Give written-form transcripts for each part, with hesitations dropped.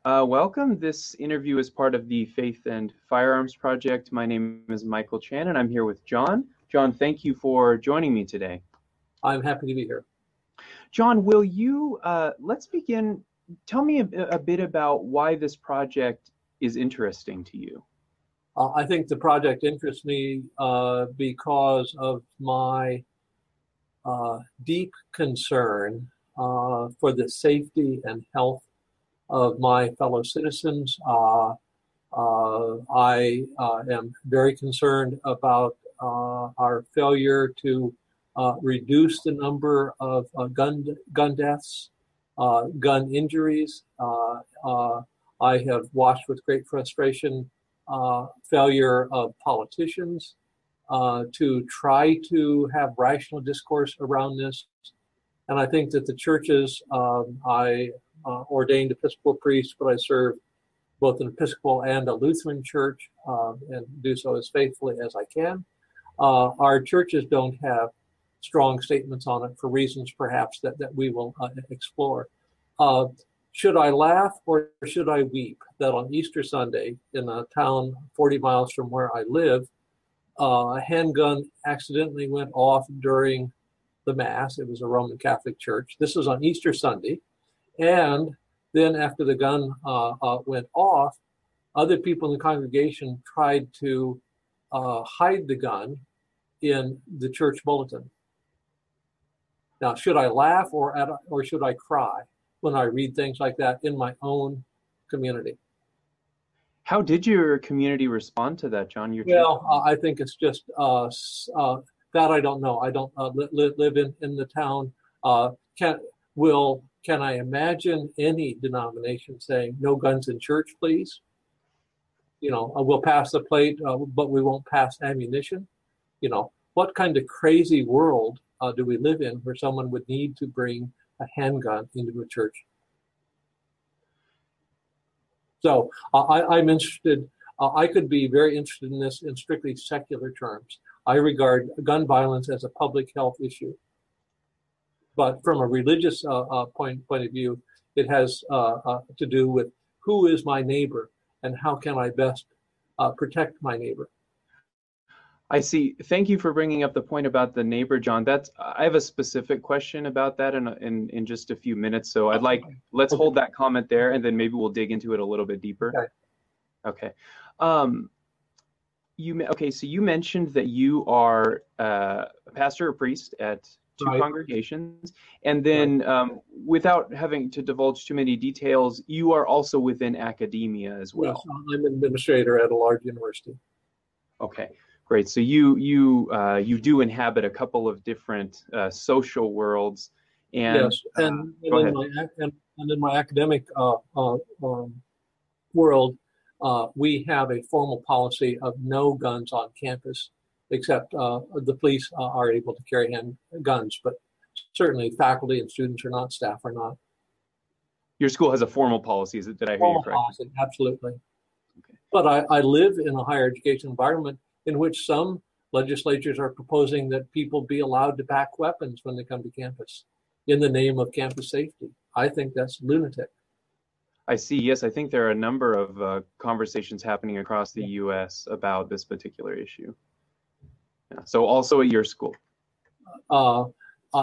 Welcome. This interview is part of the Faith and Firearms Project. My name is Michael Chan, and I'm here with John. John, thank you for joining me today. I'm happy to be here. John, will you, let's begin. Tell me a bit about why this project is interesting to you. I think the project interests me because of my deep concern for the safety and health of my fellow citizens. I am very concerned about our failure to reduce the number of gun deaths, gun injuries. I have watched with great frustration failure of politicians to try to have rational discourse around this. And I think that the churches, I ordained Episcopal priest, but I serve both an Episcopal and a Lutheran church and do so as faithfully as I can. Our churches don't have strong statements on it for reasons perhaps that we will explore. Should I laugh or should I weep that on Easter Sunday in a town 40 miles from where I live, a handgun accidentally went off during the Mass. It was a Roman Catholic church. This was on Easter Sunday. And then after the gun went off, other people in the congregation tried to hide the gun in the church bulletin. Now, should I laugh or should I cry when I read things like that in my own community? How did your community respond to that, John? I think it's just that I don't know. I don't live in the town. Can I imagine any denomination saying no guns in church, please? You know, we'll pass the plate, but we won't pass ammunition. You know, what kind of crazy world do we live in where someone would need to bring a handgun into a church? So I'm interested. I could be very interested in this in strictly secular terms. I regard gun violence as a public health issue. But from a religious point of view, it has to do with who is my neighbor and how can I best protect my neighbor. I see. Thank you for bringing up the point about the neighbor, John. I have a specific question about that in just a few minutes. So let's hold that comment there, and then maybe we'll dig into it a little bit deeper. Okay. So you mentioned that you are a pastor or priest at two congregations, and then without having to divulge too many details, you are also within academia as well. Yes, I'm an administrator at a large university. Okay. Great. So you do inhabit a couple of different social worlds, and yes, and in my academic world, we have a formal policy of no guns on campus, except the police are able to carry handguns, but certainly faculty and students are not, staff are not. Your school has a formal policy, did I hear you correctly? Policy, absolutely. Okay. But I live in a higher education environment in which some legislatures are proposing that people be allowed to pack weapons when they come to campus in the name of campus safety. I think that's lunatic. I see. Yes, I think there are a number of conversations happening across the U.S. about this particular issue. Yeah. So also at your school?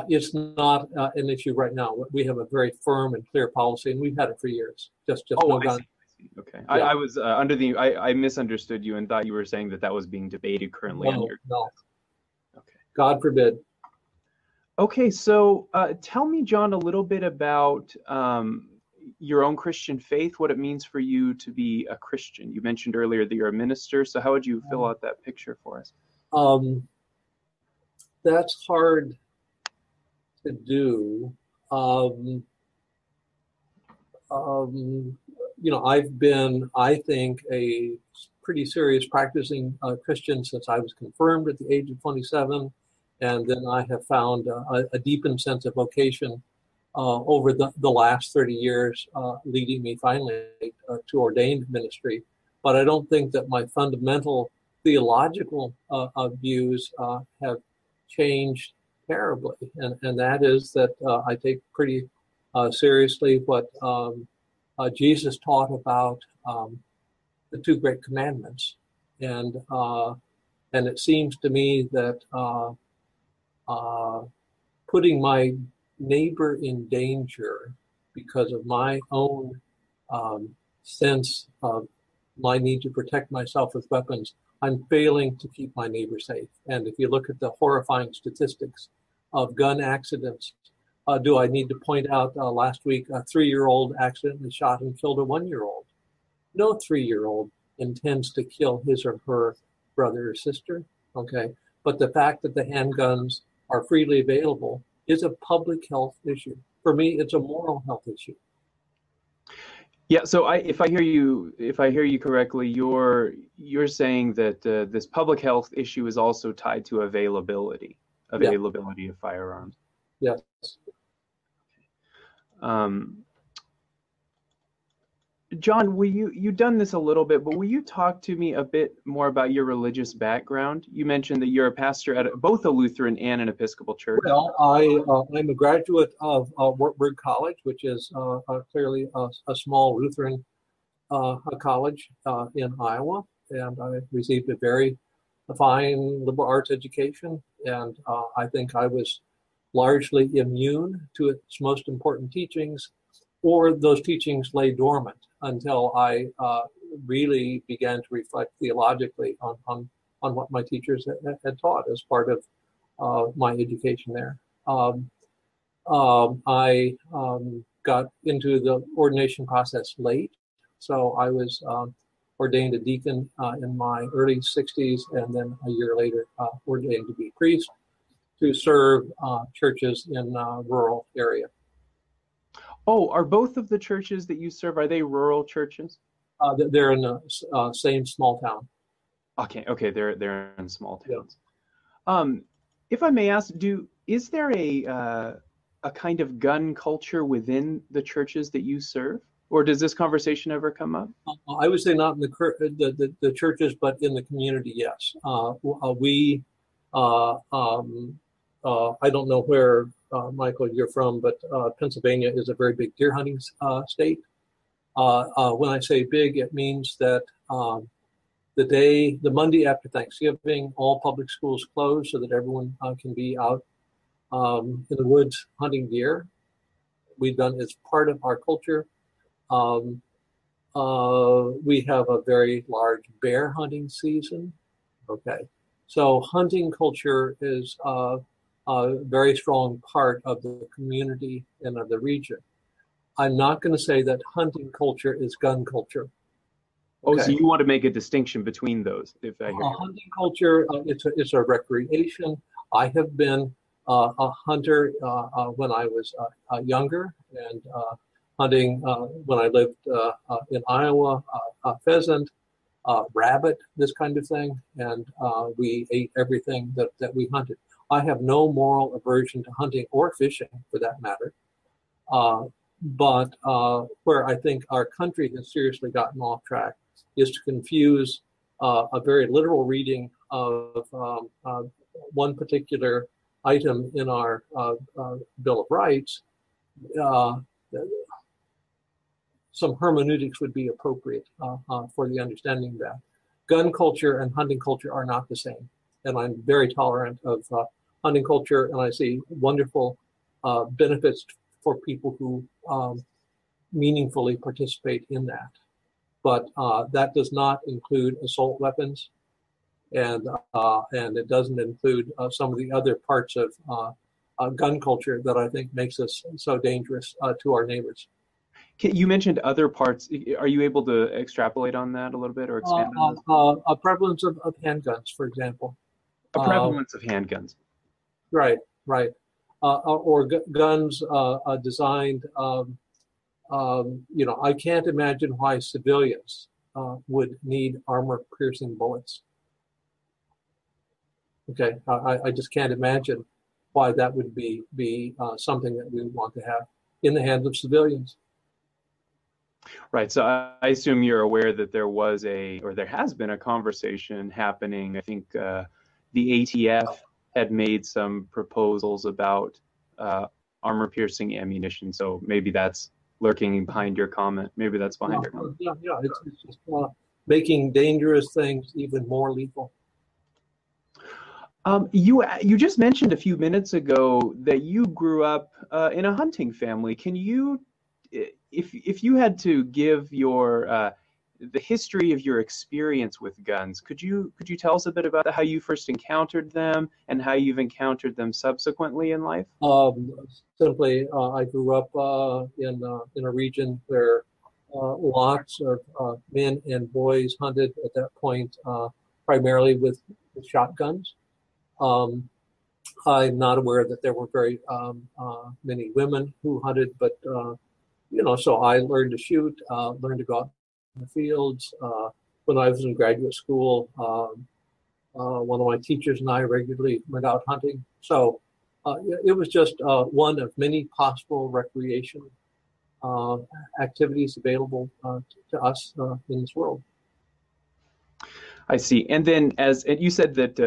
It's not an issue right now. We have a very firm and clear policy, and we've had it for years. Just no guns. Okay, yeah. I was I misunderstood you and thought you were saying that was being debated currently on your. No. Okay. God forbid. Okay, so tell me, John, a little bit about your own Christian faith, what it means for you to be a Christian. You mentioned earlier that you're a minister, so how would you fill out that picture for us? That's hard to do. You know, I've been, I think, a pretty serious practicing Christian since I was confirmed at the age of 27. And then I have found a deepened sense of vocation over the last 30 years, leading me finally to ordained ministry. But I don't think that my fundamental theological views have changed terribly. And that is that I take pretty seriously what Jesus taught about the two great commandments, and it seems to me that putting my neighbor in danger because of my own sense of my need to protect myself with weapons, I'm failing to keep my neighbor safe. And if you look at the horrifying statistics of gun accidents, do I need to point out last week a 3-year-old accidentally shot and killed a 1-year-old? No 3-year-old intends to kill his or her brother or sister, okay? But the fact that the handguns are freely available is a public health issue. For me, it's a moral health issue. Yeah. So if I hear you correctly, you're saying that this public health issue is also tied to availability of firearms. Yes. John, you've done this a little bit, but will you talk to me a bit more about your religious background? You mentioned that you're a pastor at both a Lutheran and an Episcopal church. Well, I'm a graduate of Wartburg College, which is clearly a small Lutheran college in Iowa, and I received a very fine liberal arts education, and I think I was largely immune to its most important teachings, or those teachings lay dormant until I really began to reflect theologically on what my teachers had taught as part of my education there. I got into the ordination process late, so I was ordained a deacon in my early 60s, and then a year later ordained to be priest to serve churches in rural area. Oh, are both of the churches that you serve, are they rural churches? They're in the same small town. Okay, they're in small towns. Yeah. If I may ask, is there a kind of gun culture within the churches that you serve, or does this conversation ever come up? I would say not in the churches, but in the community, yes. I don't know where, Michael, you're from, but Pennsylvania is a very big deer hunting state. When I say big, it means that the Monday after Thanksgiving, all public schools close so that everyone can be out in the woods hunting deer. We've done as part of our culture. We have a very large bear hunting season. Okay, so hunting culture is a very strong part of the community and of the region. I'm not going to say that hunting culture is gun culture. Okay. Oh, so you want to make a distinction between those? If I hear hunting culture, it's a recreation. I have been a hunter when I was younger, and hunting when I lived in Iowa, pheasant, rabbit, this kind of thing, and we ate everything that we hunted. I have no moral aversion to hunting or fishing, for that matter. But where I think our country has seriously gotten off track is to confuse a very literal reading of one particular item in our Bill of Rights. Some hermeneutics would be appropriate for the understanding of that. Gun culture and hunting culture are not the same. And I'm very tolerant of hunting culture, and I see wonderful benefits for people who meaningfully participate in that. But that does not include assault weapons, and it doesn't include some of the other parts of gun culture that I think makes us so dangerous to our neighbors. You mentioned other parts. Are you able to extrapolate on that a little bit or expand on this? A prevalence of handguns, for example. A prevalence of handguns. Right. Or guns designed. I can't imagine why civilians would need armor-piercing bullets. Okay, I just can't imagine why that would be something that we would want to have in the hands of civilians. Right. So I assume you're aware that there has been a conversation happening. I think the ATF had made some proposals about armor-piercing ammunition. So maybe that's lurking behind your comment. Maybe that's behind your comment. Yeah. It's just making dangerous things even more lethal. You just mentioned a few minutes ago that you grew up in a hunting family. Can you, if you had to give your the history of your experience with guns, could you tell us a bit about how you first encountered them and how you've encountered them subsequently in life? Simply, I grew up in a region where lots of men and boys hunted at that point, primarily with shotguns. I'm not aware that there were very many women who hunted, but so I learned to shoot, learned to go out in the fields. When I was in graduate school, one of my teachers and I regularly went out hunting. So it was just one of many possible recreation activities available to us in this world. I see. And then, and you said that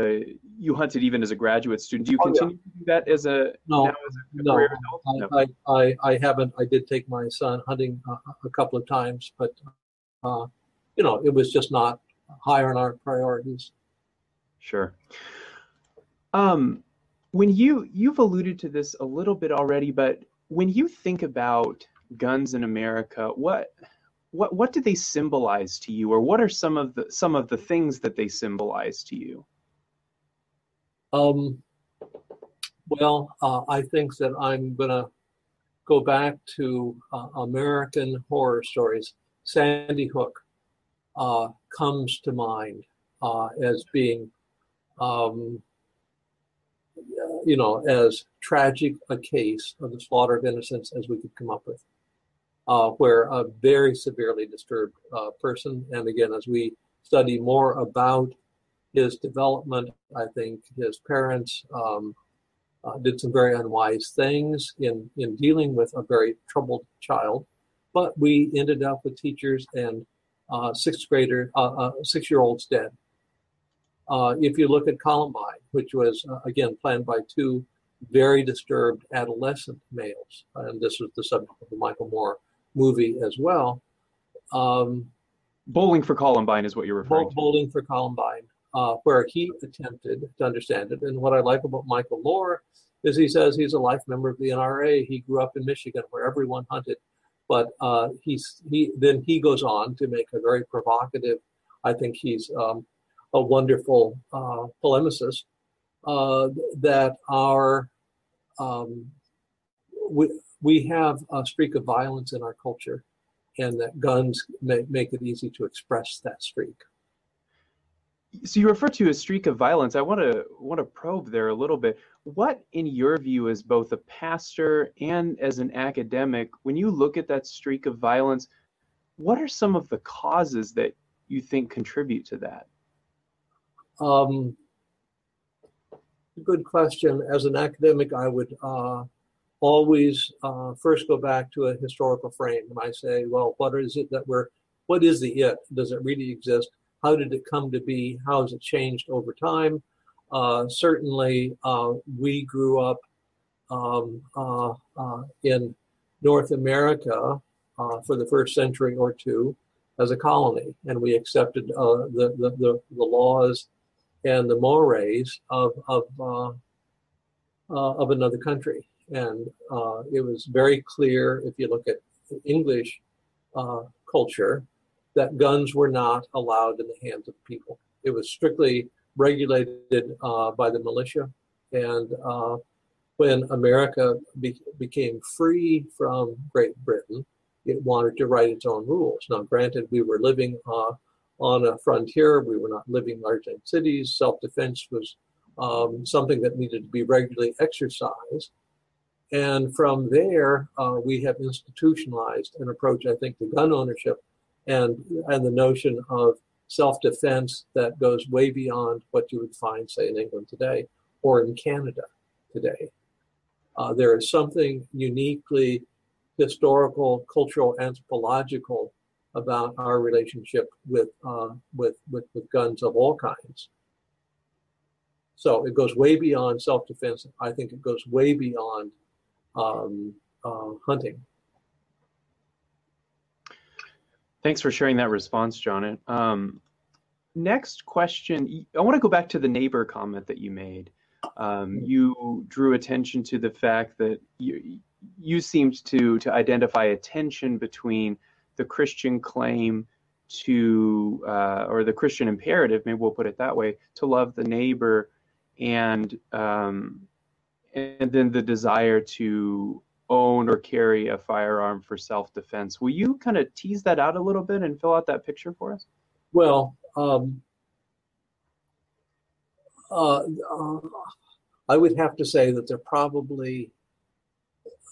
you hunted even as a graduate student. Do you continue to do that as a career adult? No, I haven't. I did take my son hunting a couple of times, but it was just not high on our priorities. Sure. When you've alluded to this a little bit already, but when you think about guns in America, what do they symbolize to you, or what are some of the things that they symbolize to you? Well, I think that I'm gonna go back to American horror stories. Sandy Hook comes to mind as being, as tragic a case of the slaughter of innocents as we could come up with. Where a very severely disturbed person, and again, as we study more about his development, I think his parents did some very unwise things in dealing with a very troubled child. But we ended up with teachers and 6-year-olds dead. If you look at Columbine, which was again planned by two very disturbed adolescent males, and this was the subject of the Michael Moore movie as well. Bowling for Columbine is what you're referring to. Bowling for Columbine, where he attempted to understand it. And what I like about Michael Moore is he says he's a life member of the NRA. He grew up in Michigan where everyone hunted. But he goes on to make a very provocative, I think he's a wonderful polemicist, that we have a streak of violence in our culture, and that guns make it easy to express that streak. So you refer to a streak of violence. I want to probe there a little bit. What, in your view, as both a pastor and as an academic, when you look at that streak of violence, what are some of the causes that you think contribute to that? Good question. As an academic, I would always first go back to a historical frame, and I say, well, what is the it? Does it really exist? How did it come to be? How has it changed over time? Certainly, we grew up in North America for the first century or two as a colony, and we accepted the laws and the mores of another country. And it was very clear, if you look at English culture, that guns were not allowed in the hands of people. It was strictly regulated by the militia. And when America became free from Great Britain, it wanted to write its own rules. Now, granted, we were living on a frontier. We were not living largely in cities. Self-defense was something that needed to be regularly exercised. And from there, we have institutionalized an approach, I think, to gun ownership and the notion of self-defense that goes way beyond what you would find, say, in England today or in Canada today. There is something uniquely historical, cultural, anthropological about our relationship with guns of all kinds. So it goes way beyond self-defense. I think it goes way beyond hunting. Thanks for sharing that response, John. Next question, I want to go back to the neighbor comment that you made. You drew attention to the fact that you seemed to identify a tension between the Christian claim to, or the Christian imperative, maybe we'll put it that way, to love the neighbor, and then the desire to own or carry a firearm for self-defense. Will you kind of tease that out a little bit and fill out that picture for us? Well, I would have to say that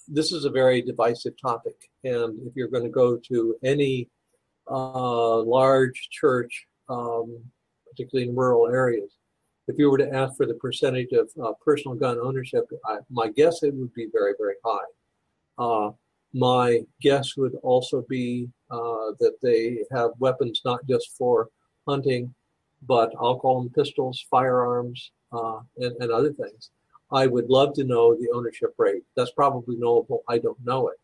this is a very divisive topic. And if you're going to go to any large church, particularly in rural areas, if you were to ask for the percentage of personal gun ownership, my guess it would be very, very high. My guess would also be that they have weapons not just for hunting, but I'll call them pistols, firearms, and other things. I would love to know the ownership rate. That's probably knowable. I don't know it.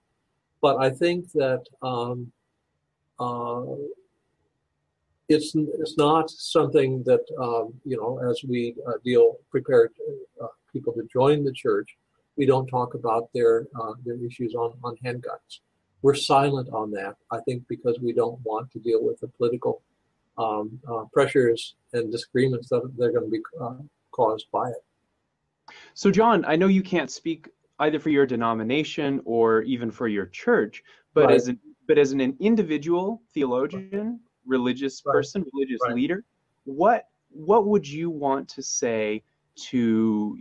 But I think that it's not something that, as we prepare people to join the church, we don't talk about their issues on handguns. We're silent on that, I think, because we don't want to deal with the political pressures and disagreements that they're going to be caused by it. So, John, I know you can't speak either for your denomination or even for your church, but Right. as an individual theologian, religious person, religious leader, what would you want to say to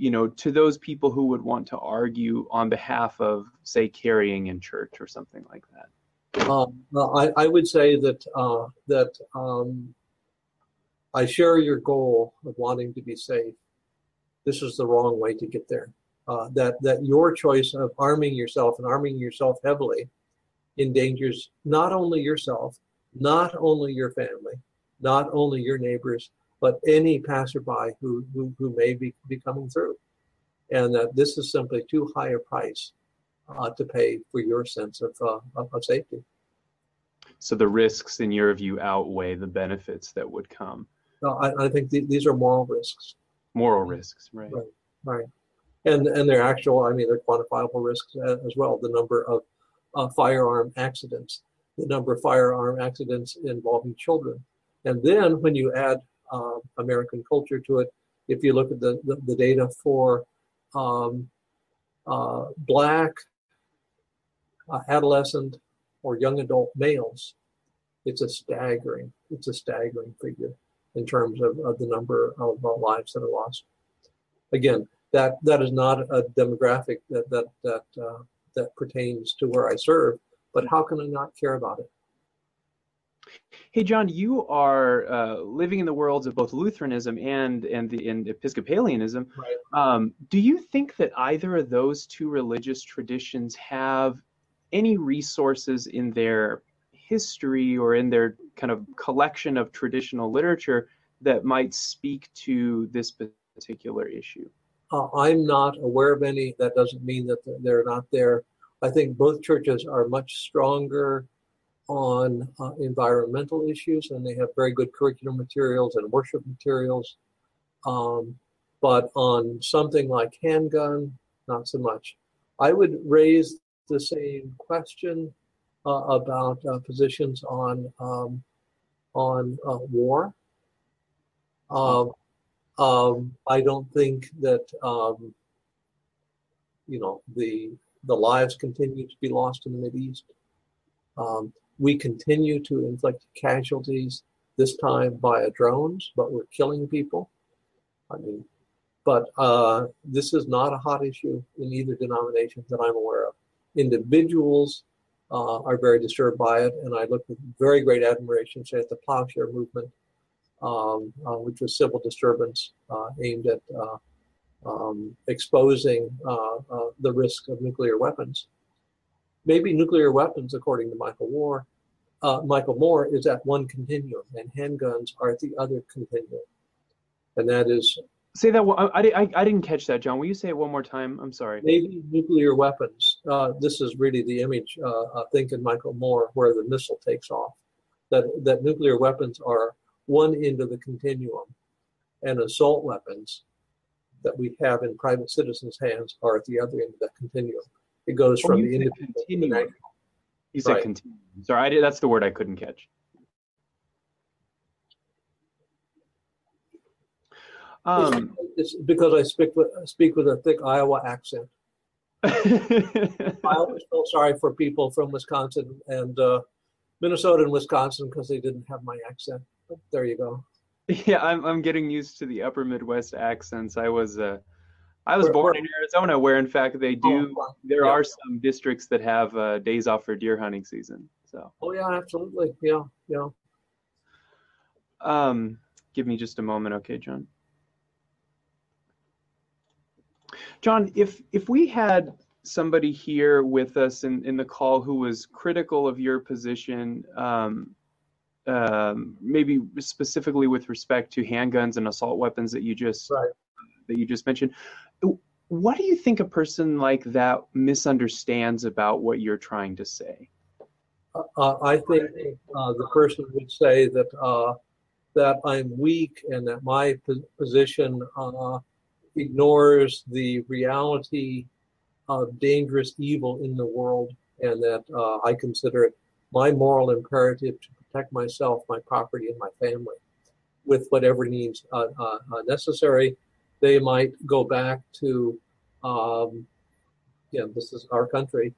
those people who would want to argue on behalf of, say, carrying in church or something like that? I would say that I share your goal of wanting to be safe. This is the wrong way to get there. That your choice of arming yourself and arming yourself heavily endangers not only yourself, not only your family, not only your neighbors, but any passerby who may be coming through. And that this is simply too high a price to pay for your sense of safety. So the risks, in your view, outweigh the benefits that would come. I think these are moral risks. Moral risks, right. Right. And they're actual, they're quantifiable risks as well. The number of firearm accidents, the number of firearm accidents involving children. And then when you add American culture to it, if you look at the data for Black adolescent or young adult males, it's a staggering figure in terms of the number of lives that are lost. Again, that is not a demographic that pertains to where I serve, but how can I not care about it? Hey, John, you are living in the worlds of both Lutheranism and Episcopalianism. Right. Do you think that either of those two religious traditions have any resources in their history or in their kind of collection of traditional literature that might speak to this particular issue? I'm not aware of any. That doesn't mean that they're not there. I think both churches are much stronger on environmental issues, and they have very good curriculum materials and worship materials. But on something like handgun, not so much. I would raise the same question about positions on war. I don't think that the lives continue to be lost in the Mideast. We continue to inflict casualties, this time via drones, but we're killing people. But this is not a hot issue in either denomination that I'm aware of. Individuals are very disturbed by it, and I look with very great admiration, say, at the plowshare movement, which was civil disturbance aimed at exposing the risk of nuclear weapons. Maybe nuclear weapons, according to Michael Moore, is at one continuum, and handguns are at the other continuum. And that is... Say that one. I didn't catch that, John. Will you say it one more time? I'm sorry. Maybe nuclear weapons. This is really the image, I think, in Michael Moore, where the missile takes off. that nuclear weapons are one end of the continuum, and assault weapons that we have in private citizens' hands are at the other end of that continuum. It goes from the individual to the national. You said Right. continuum. Sorry, that's the word I couldn't catch. It's because I speak with a thick Iowa accent. I always felt sorry for people from Wisconsin and Minnesota and Wisconsin because they didn't have my accent. But there you go. Yeah, I'm getting used to the upper Midwest accents. I was born in Arizona, where in fact they do. There are some districts that have days off for deer hunting season. So. Oh yeah, absolutely. Yeah. Give me just a moment, okay, John. John, if we had somebody here with us in the call who was critical of your position, maybe specifically with respect to handguns and assault weapons that you just mentioned, what do you think a person like that misunderstands about what you're trying to say? I think the person would say that I'm weak and that my position ignores the reality of dangerous evil in the world, and that I consider it my moral imperative to protect myself, my property, and my family with whatever needs necessary. They might go back to, this is our country,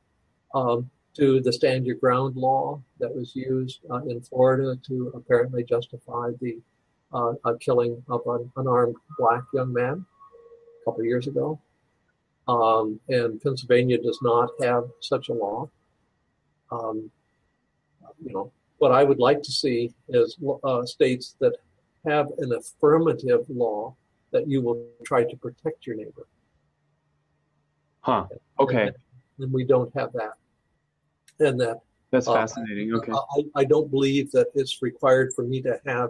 to the stand your ground law that was used in Florida to apparently justify the killing of an unarmed black young man a couple of years ago. And Pennsylvania does not have such a law. What I would like to see is states that have an affirmative law that you will try to protect your neighbor. Huh. Okay. And we don't have that. And that's fascinating. Okay. I don't believe that it's required for me to have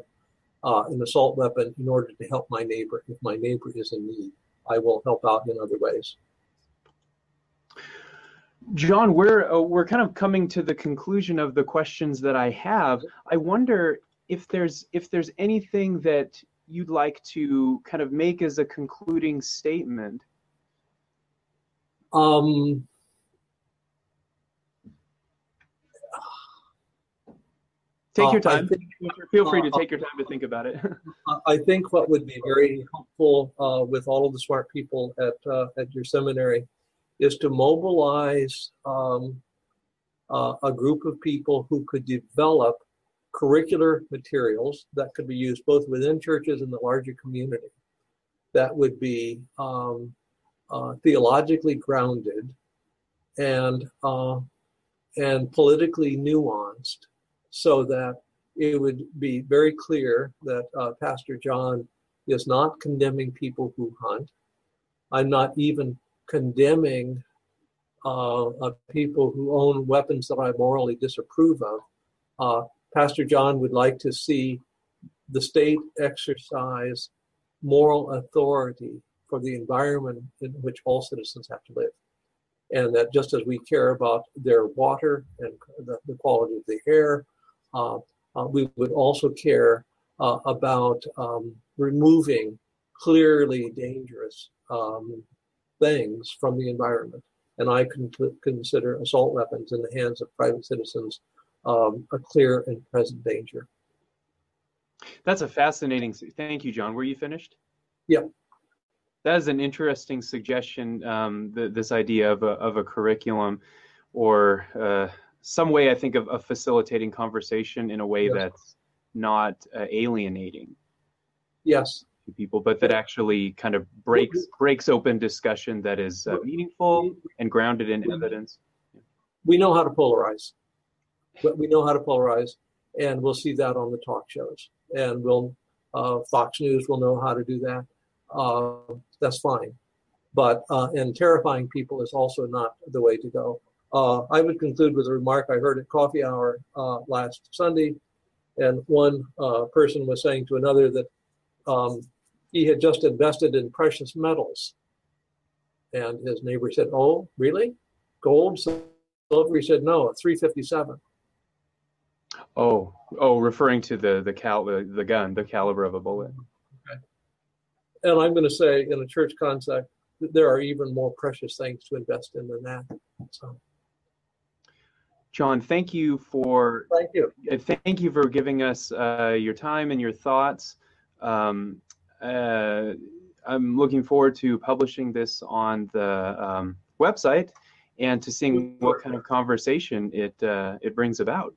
an assault weapon in order to help my neighbor. If my neighbor is in need, I will help out in other ways. John, we're kind of coming to the conclusion of the questions that I have. I wonder if there's anything that you'd like to kind of make as a concluding statement. Take your time. Feel free to take your time to think about it. I think what would be very helpful with all of the smart people at your seminary is to mobilize a group of people who could develop curricular materials that could be used both within churches and the larger community that would be theologically grounded and politically nuanced, so that it would be very clear that Pastor John is not condemning people who hunt. I'm not even condemning people who own weapons that I morally disapprove of. Pastor John would like to see the state exercise moral authority for the environment in which all citizens have to live. And that just as we care about their water and the quality of the air, we would also care about removing clearly dangerous things from the environment. And I consider assault weapons in the hands of private citizens a clear and present danger. That's a fascinating. Thank you, John. Were you finished? Yeah. That is an interesting suggestion. This idea of a curriculum, or some way, I think, of facilitating conversation in a way that's not alienating. Yes. To people, but that actually kind of breaks open discussion that is meaningful and grounded in evidence. We know how to polarize. We know how to polarize, and we'll see that on the talk shows. And Fox News will know how to do that. That's fine. But and terrifying people is also not the way to go. I would conclude with a remark I heard at coffee hour last Sunday, and one person was saying to another that he had just invested in precious metals. And his neighbor said, "Oh, really? Gold, silver?" He said, "No, 357. Oh, referring to the gun, the caliber of a bullet. Okay. And I'm going to say, in a church context, there are even more precious things to invest in than that. So, John, thank you for giving us your time and your thoughts. Um, I'm looking forward to publishing this on the website and to seeing what kind of conversation it brings about.